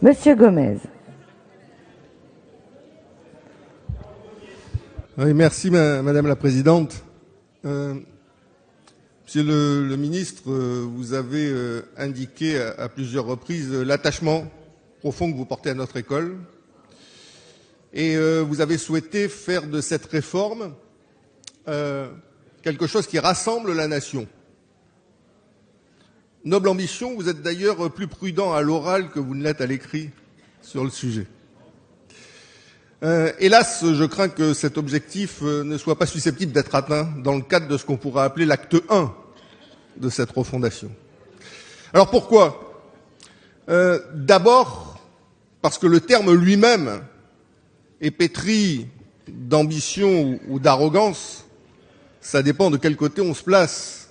Monsieur Gomez. Oui, merci Madame la Présidente. Monsieur le ministre, vous avez indiqué à plusieurs reprises l'attachement profond que vous portez à notre école. Et vous avez souhaité faire de cette réforme quelque chose qui rassemble la nation. Noble ambition, vous êtes d'ailleurs plus prudent à l'oral que vous ne l'êtes à l'écrit sur le sujet. Hélas, je crains que cet objectif ne soit pas susceptible d'être atteint dans le cadre de ce qu'on pourrait appeler l'acte 1 de cette refondation. Alors pourquoi ? D'abord, parce que le terme lui-même est pétri d'ambition ou d'arrogance. Ça dépend de quel côté on se place.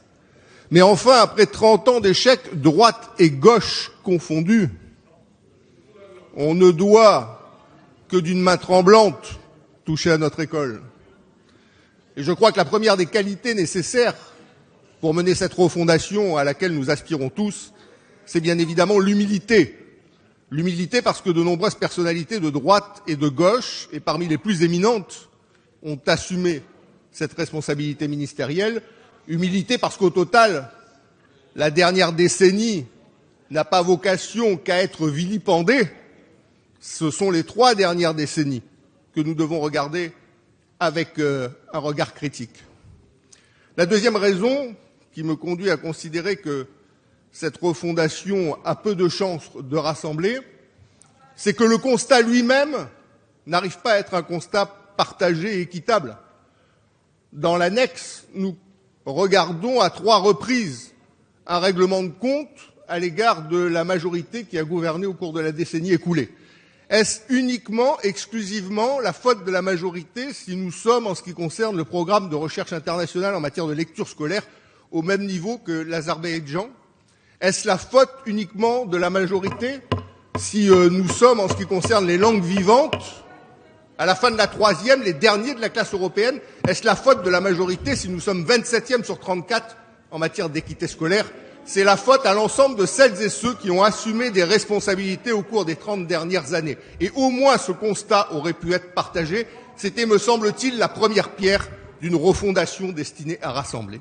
Mais enfin, après 30 ans d'échecs, droite et gauche confondus, on ne doit que d'une main tremblante toucher à notre école. Et je crois que la première des qualités nécessaires pour mener cette refondation à laquelle nous aspirons tous, c'est bien évidemment l'humilité. L'humilité parce que de nombreuses personnalités de droite et de gauche, et parmi les plus éminentes, ont assumé cette responsabilité ministérielle. Humilité parce qu'au total, la dernière décennie n'a pas vocation qu'à être vilipendée. Ce sont les 3 dernières décennies que nous devons regarder avec un regard critique. La deuxième raison qui me conduit à considérer que cette refondation a peu de chances de rassembler, c'est que le constat lui-même n'arrive pas à être un constat partagé et équitable. Dans l'annexe, nous regardons à 3 reprises un règlement de compte à l'égard de la majorité qui a gouverné au cours de la décennie écoulée. Est-ce uniquement, exclusivement, la faute de la majorité si nous sommes, en ce qui concerne le programme de recherche internationale en matière de lecture scolaire, au même niveau que l'Azerbaïdjan ? Est-ce la faute uniquement de la majorité si nous sommes, en ce qui concerne les langues vivantes, à la fin de la 3e, les derniers de la classe européenne? Est-ce la faute de la majorité si nous sommes 27e sur 34 en matière d'équité scolaire? C'est la faute à l'ensemble de celles et ceux qui ont assumé des responsabilités au cours des 30 dernières années. Et au moins ce constat aurait pu être partagé. C'était, me semble-t-il, la première pierre d'une refondation destinée à rassembler.